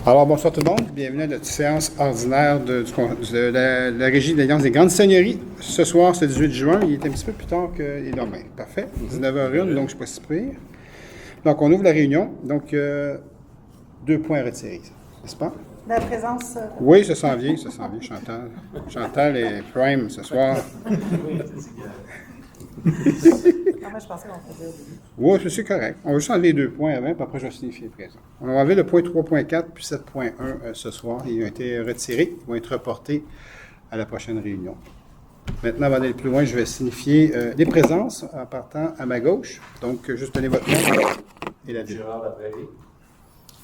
Alors, bonsoir tout le monde. Bienvenue à notre séance ordinaire de la Régie de l'Alliance des Grandes Seigneuries. Ce soir, c'est le 18 juin. Il est un petit peu plus tard que les lendemains. Parfait. 19h01, donc je ne suis pas si pire. Donc, on ouvre la réunion. Donc, 2 points à retirer, n'est-ce pas? La présence. Oui, ça s'en vient, Chantal. Chantal est prime ce soir. Moi, je pensais qu'on faisait au début. Oui, c'est correct. On va juste enlever les 2 points avant, puis après, je vais signifier présent. On va enlever le point 3.4 puis 7.1 ce soir. Ils ont été retirés. Ils vont être reportés à la prochaine réunion. Maintenant, avant d'aller plus loin, je vais signifier les présences en partant à ma gauche. Donc, juste donner votre nom et la ville. Gérard Laprairie.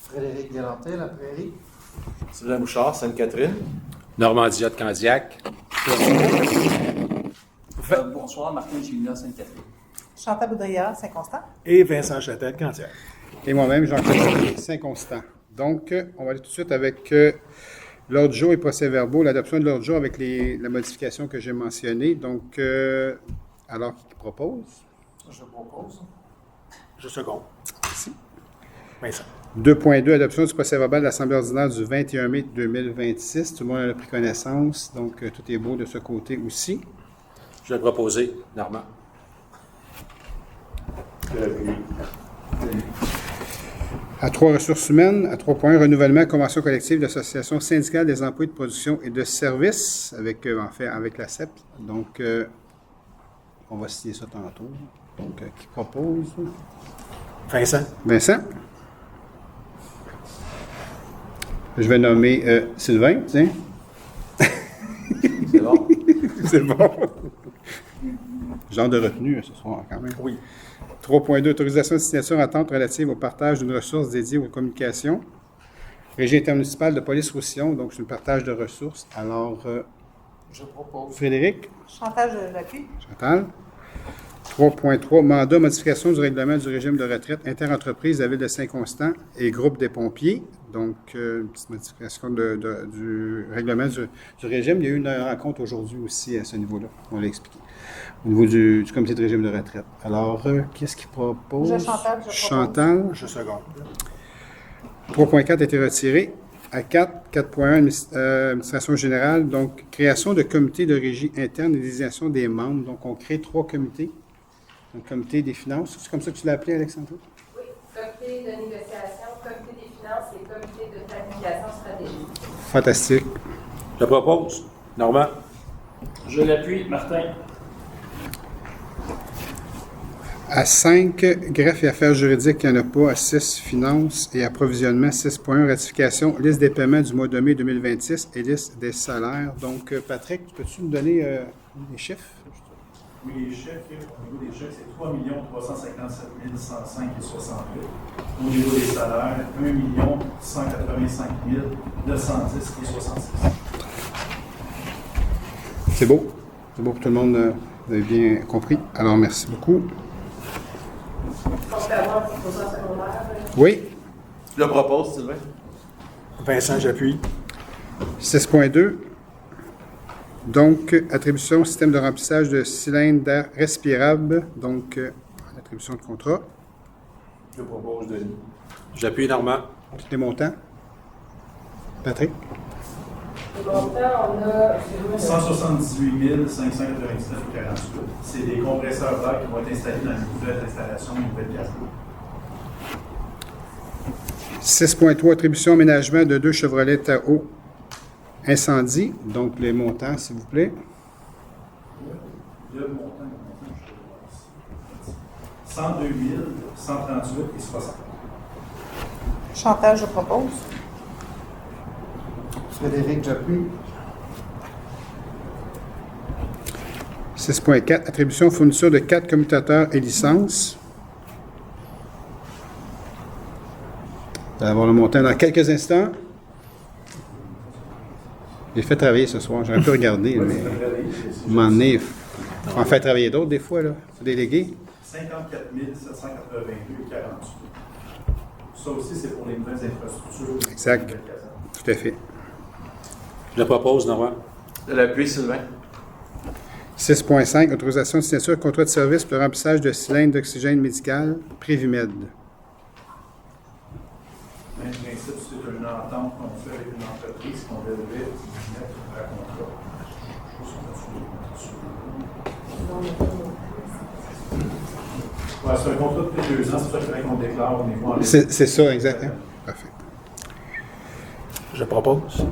Frédéric Galantais, La Prairie. Sylvain Bouchard, Sainte-Catherine. Normandie de Candiac. Bonsoir, Martin Julien, Sainte-Catherine. Chantal Boudria, Saint-Constant. Et Vincent Châtel, Candiac. Et moi-même, Jean-Claude Saint-Constant. Donc, on va aller tout de suite avec l'ordre du jour et procès-verbaux, l'adoption de l'ordre du jour avec la modification que j'ai mentionnée. Donc, alors, qui propose? Je propose. Je seconde. Merci. Vincent. 2.2, adoption du procès-verbal de l'Assemblée ordinaire du 21 mai 2026. Tout le monde en a pris connaissance, donc tout est beau de ce côté aussi. Je vais proposer, Normand. À 3, ressources humaines. À 3.1, renouvellement, convention collective de l'Association syndicale des emplois de production et de services, avec la CEP. Donc, on va signer ça tantôt. Donc, qui propose? Vincent. Vincent. Je vais nommer Sylvain, tiens. C'est bon? C'est bon. Genre de retenue ce soir, quand même. Oui. 3.2, autorisation de signature entente relative au partage d'une ressource dédiée aux communications. Régie intermunicipale de police-roussillon, donc c'est un partage de ressources. Alors, Je propose. Frédéric, Chantal, je l'appuie. Chantal. 3.3, mandat, modification du règlement du régime de retraite interentreprise de la Ville de Saint-Constant et groupe des pompiers. Donc, une petite modification du règlement du régime. Il y a eu une rencontre aujourd'hui aussi à ce niveau-là, on l'a expliqué, au niveau du comité de régime de retraite. Alors, qu'est-ce qu'il propose? Chantal, je propose. Chantal. Je seconde. 3.4 a été retiré. À 4.1, administration générale, donc création de comités de régie interne et désignation des membres. Donc, on crée 3 comités. Un comité des finances, c'est comme ça que tu l'as appelé, Alexandra? Oui, comité de négociation, comité des finances et comité de planification stratégique. Fantastique. Je propose, Normand. Je l'appuie, Martin. À 5, greffe et affaires juridiques, il n'y en a pas. À 6, finances et approvisionnement. 6.1, ratification, liste des paiements du mois de mai 2026 et liste des salaires. Donc, Patrick, peux-tu nous donner les chiffres? Oui, les chèques, au niveau des chèques, c'est 3 357 105,68. Au niveau des salaires, 1 185 910,66. C'est beau. C'est beau pour tout le monde. Vous avez bien compris. Alors, merci beaucoup. Contrairement aux propositions secondaires, Oui. Je le propose, Sylvain. Vincent, j'appuie. 6.2. Donc, attribution système de remplissage de cylindres d'air respirable. Donc, attribution de contrat. Je le propose, Denis. J'appuie, Normand. Tous les montants. Patrick? le montant, on a... 178 599,48. C'est des compresseurs d'air qui vont être installés dans une nouvelle installation, une nouvelle case d'eau. 6.3, attribution aménagement de 2 Chevrolet Tahoe incendie. Donc, les montants, s'il vous plaît. Le montant, 102 138,60. Chantal, je propose. Frédéric, j'appuie. 6.4, attribution fourniture de 4 commutateurs et licences. Vous allez avoir le montant dans quelques instants. J'ai fait travailler ce soir. J'aurais pu regarder, mais à un moment donné, il faut en faire travailler d'autres des fois. Il faut déléguer. 54 782,48. Ça aussi, c'est pour les nouvelles infrastructures. Exact. Tout à fait. Je le propose, Normand. Je l'appuie, Sylvain. 6.5, autorisation de signature contrat de service pour le remplissage de cylindres d'oxygène médical, Prévimed. Même principe, c'est une entente qu'on fait avec une entreprise qu'on devait mettre à contrat. Ouais, c'est un contrat de plus de 2 ans, c'est ça qu'il faudrait qu'on déclare au niveau en C'est ça, exactement. Parfait. Je propose.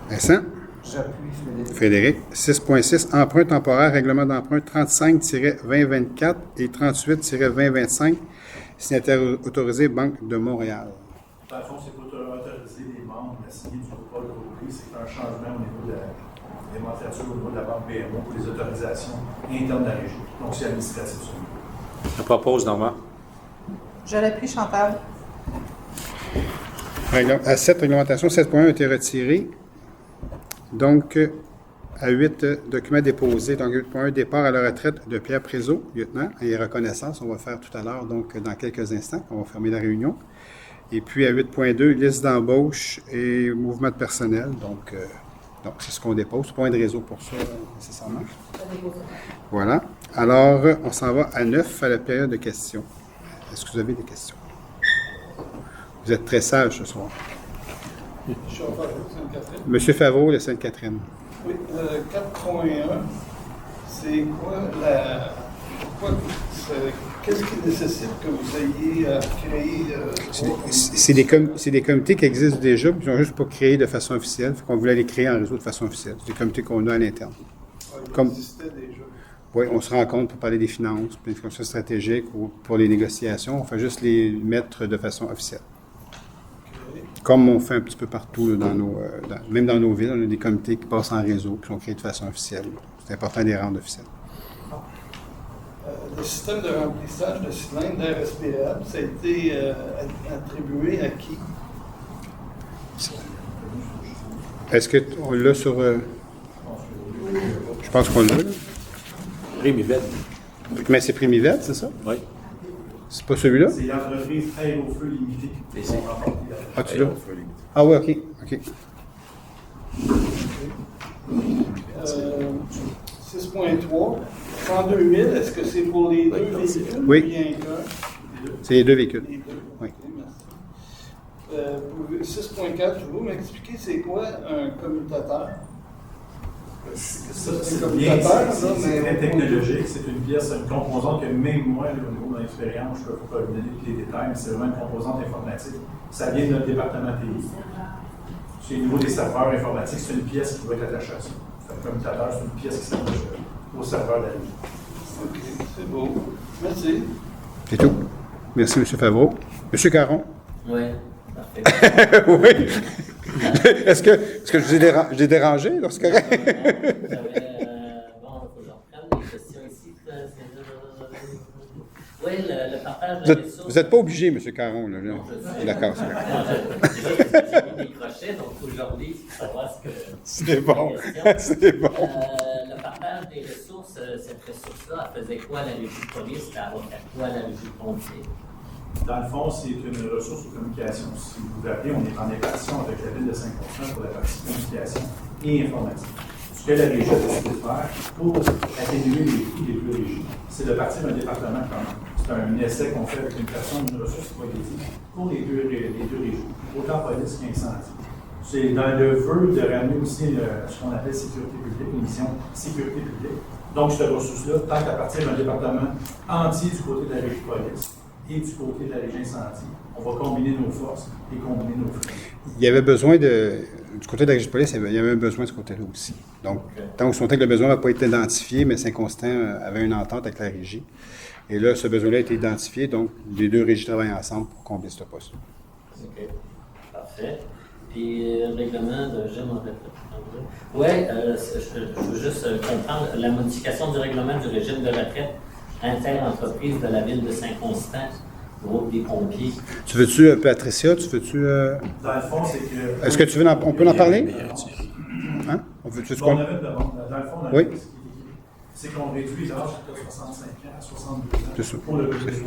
Vincent? J'appuie Frédéric. Frédéric. 6.6, emprunt temporaire, règlement d'emprunt 35-2024 et 38-2025, signataire autorisé, Banque de Montréal. Dans le fond, c'est pour autoriser les membres à signer du protocole de reprise. C'est un changement au niveau de la démonstration au niveau de la banque BMO pour les autorisations internes de la région. Donc, c'est administratif seulement. Je propose Normand. Je l'appuie, Chantal. À 7, réglementation 7.1 a été retirée. Donc, à 8, documents déposés. Donc, 8.1, départ à la retraite de Pierre Prézot, lieutenant, et reconnaissance. On va faire tout à l'heure, donc dans quelques instants, on va fermer la réunion. Et puis à 8.2, liste d'embauche et mouvement de personnel. Donc c'est ce qu'on dépose. Pas de réseau pour ça, nécessairement. Voilà. Alors, on s'en va à 9, à la période de questions. Est-ce que vous avez des questions? Vous êtes très sage ce soir. Je suis en face de Sainte-Catherine. Monsieur Favreau, de Sainte-Catherine. Oui, 4.1, c'est quoi la. Qu'est-ce qui nécessite que vous ayez créé. C'est des comités qui existent déjà, puis ils n'ont juste pas créé de façon officielle. Fait qu'on voulait les créer en réseau de façon officielle. C'est des comités qu'on a à l'interne. Comme existait déjà. Oui, on se rencontre pour parler des finances, planification stratégique ou pour les négociations. On fait juste les mettre de façon officielle. Okay. Comme on fait un petit peu partout, là, même dans nos villes, on a des comités qui passent en réseau qui sont créés de façon officielle. C'est important de les rendre officiels. Le système de remplissage de cylindres d'air respirable, ça a été attribué à qui? Est-ce qu'on l'a sur... Je pense qu'on l'a. Là. Primivette. Mais c'est Primivet, c'est ça? Oui. C'est pas celui-là? C'est l'entreprise Aérofeu Limitée qui vont remporter la Ah, tu l'as? Ah oui, OK. 6.3, 102 000, est-ce que c'est pour les deux véhicules Oui. ou bien qu'un? C'est les deux véhicules. Les deux. Oui. Ok, merci. 6.4, vous m'expliquer c'est quoi un commutateur? Ça, C'est c'est comme bien, ta terre, c'est là, mais très on- technologique. C'est une pièce, une composante que même moi, là, au niveau de mon expérience, je ne peux pas vous donner tous les détails, mais c'est vraiment une composante informatique. Ça vient de notre département TI. C'est au niveau des serveurs informatiques, c'est une pièce qui va être attachée à ça. Un commutateur, c'est une pièce qui s'attache au serveur de la régie. Ok, c'est beau. Merci. C'est tout. Merci, M. Favreau. M. Caron? Oui, parfait. Oui. Est-ce que je l'ai dérangé? Là, c'est correct? Bon, il faut que j'en prenne des questions ici. Oui, le partage de ressources. Vous n'êtes pas obligé, M. Caron. Là. Non, je sais. D'accord, c'est correct. J'ai mis des crochets, donc aujourd'hui, il faut savoir ce que. C'est bon. la question. C'est bon. Le partage des ressources, cette ressource-là, elle faisait quoi la régie de police? Elle a quoi la régie de pompiers? Dans le fond, c'est une ressource de communication. Si vous vous rappelez, on est en répartition avec la ville de Saint-Constant pour la partie communication et informatique. Ce que la régie a décidé de faire pour atténuer les coûts des deux régies, c'est de partir d'un département commun. C'est un essai qu'on fait avec une personne, une ressource qui va être dédiée pour les deux régies, autant police qu'incendie. C'est dans le vœu de ramener aussi ce qu'on appelle sécurité publique, l'émission sécurité publique. Donc, cette ressource-là, tant qu'à partir d'un département entier du côté de la régie police, et du côté de la région incendie, on va combiner nos forces et combiner nos frais. Il y avait besoin du côté de la régie de police, il y avait un besoin de ce côté-là aussi. Donc, tant qu'on sentait que le besoin n'a pas été identifié, mais Saint-Constant avait une entente avec la régie. Et là, ce besoin-là a été identifié, donc les deux régies travaillent ensemble pour combler ce poste. OK. Parfait. Puis, règlement de gym en retraite. Oui, je veux juste comprendre la modification du règlement du régime de retraite inter-entreprise de la ville de Saint-Constant, groupe des pompiers. Tu veux-tu, Patricia, tu veux-tu... Dans le fond, c'est que... Est-ce que tu veux on peut en parler? Hein? Tu veux Bon, on avait une demande. Dans le fond, Oui. c'est qu'on réduit l'âge de 65 ans à 62 ans C'est ça. pour le régime.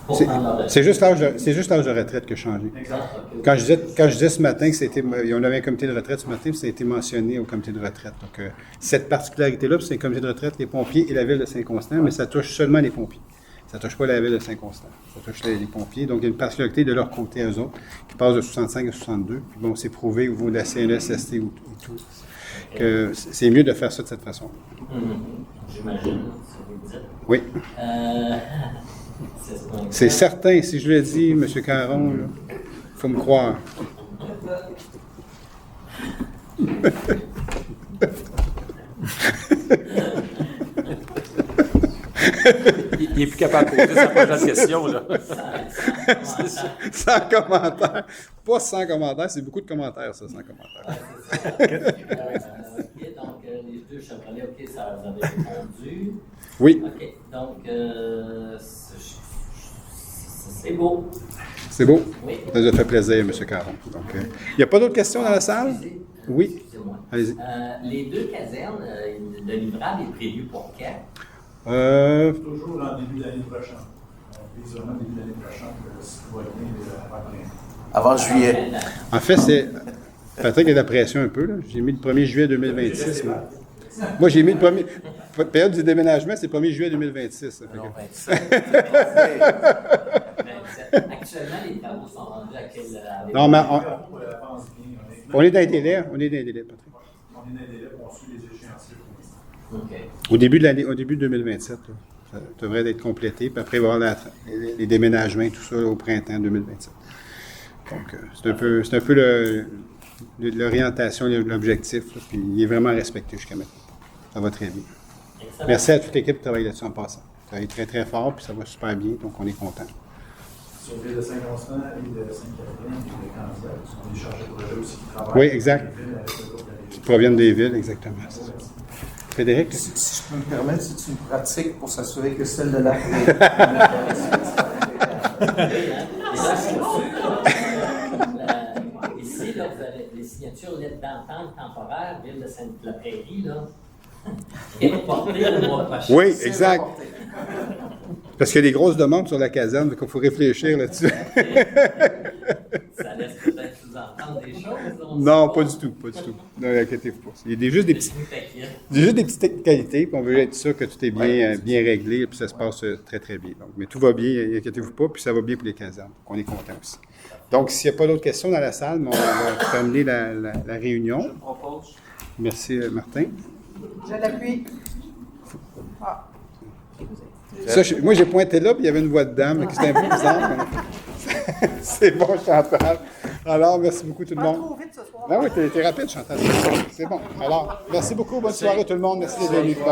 Pour C'est- prendre la retraite. C'est juste l'âge de retraite qui a changé. Exact. Quand je disais ce matin on avait un comité de retraite ce matin, puis ça a été mentionné au comité de retraite. Donc, cette particularité-là, c'est le comité de retraite, les pompiers et la ville de Saint-Constant, mais ça touche seulement les pompiers. Ça ne touche pas la ville de Saint-Constant. Ça touche les pompiers. Donc, il y a une particularité de leur côté, eux autres, qui passe de 65 à 62. Puis bon, c'est prouvé au niveau de la CNES-ST et tout, que c'est mieux de faire ça de cette façon. J'imagine, si vous le dites. Oui. C'est certain. Si je le dis, M. Caron, il faut me croire. Il n'est plus capable de poser sa prochaine question, là. Sans commentaire. Pas sans commentaire, c'est beaucoup de commentaires, ça, sans commentaire. OK, donc les deux Chevrolet, OK, ça vous avez répondu. Oui, OK, donc c'est beau. c'est beau. Oui. Ça nous a fait plaisir, M. Caron. Donc, il n'y a pas d'autres questions dans la salle? Oui. Excusez-moi. Allez-y. Les deux casernes, le livrable est prévu pour quand? Toujours en début d'année prochaine. On vise vraiment début d'année prochaine, si tout va bien, avant le printemps. Avant juillet. En fait, c'est. Patrick a de la pression un peu, là. J'ai mis le 1er juillet 2026. Moi, j'ai mis le premier. Période du déménagement, c'est le 1er juillet 2026. Ça fait que- Actuellement, les travaux sont rendus à quel. Non, mais On avance bien, honnêtement. on est dans les délais. On est dans les délais, Patrick. On est dans les délais, on suit les échéanciers pour l'instant. OK. Au début de l'année, au début de 2027, là, ça devrait être complété. Puis après, il va y avoir les déménagements et tout ça au printemps 2027. Donc, c'est un peu l'orientation, l'objectif. Là, puis il est vraiment respecté jusqu'à maintenant. Ça va très bien. Excellent. Merci à toute l'équipe qui travaille là-dessus en passant. Ça travaille très, très fort, puis ça va super bien, donc on est content. Sur l'île de Saint-Constant, l'île de Sainte-Catherine, l'île de Candiac, ce sont des chargés de projet aussi qui travaillent. Oui, exact. avec le groupe de la région. Qui proviennent des villes, exactement. C'est ça. Frédéric? Si je peux me permettre, c'est une pratique pour s'assurer que celle de la Ici, là, vous avez les signatures lettres d'entente temporaire, Ville de Sainte-la-Prairie, là. Et reportées le mois prochain. Oui, exact. Parce qu'il y a des grosses demandes sur la caserne, donc il faut réfléchir là-dessus. Ça laisse peut-être sous-entendre des choses. on ne Non, sait pas du tout, pas du tout. Ne vous inquiétez-vous pas. Il y a juste des petites technicalités, puis on veut être sûr que tout est bien réglé, puis ça se passe très, très bien. Donc, mais tout va bien, inquiétez-vous pas, puis ça va bien pour les casernes. Donc, on est content aussi. Donc, s'il n'y a pas d'autres questions dans la salle, on va terminer la réunion. propose. Merci, Martin. Je l'appuie. Ah. Ça, moi, j'ai pointé là, puis il y avait une voix de dame, qui c'était un peu bizarre. Mais... C'est bon, Chantal. Alors, merci beaucoup tout le Pas monde. trop vite ce soir. Ah oui, t'es rapide, Chantal. C'est bon. Alors, merci beaucoup. Bonne soirée tout le monde. Merci d'être venus. Bye-bye.